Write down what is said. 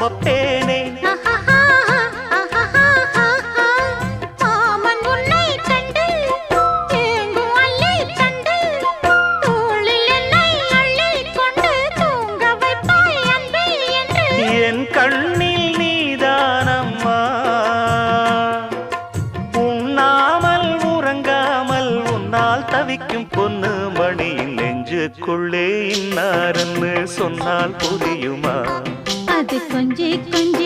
சுமப்பேனே. என் கண்ணில் நீதானம்மா, உண்ணாமல் உறங்காமல் உன்னால் தவிக்கும் பொண்ணு மணியின் நெஞ்சுக்குள்ளே இன்னாருன்னு சொன்னால் புரியுமா? அது கொஞ்சி கொஞ்சி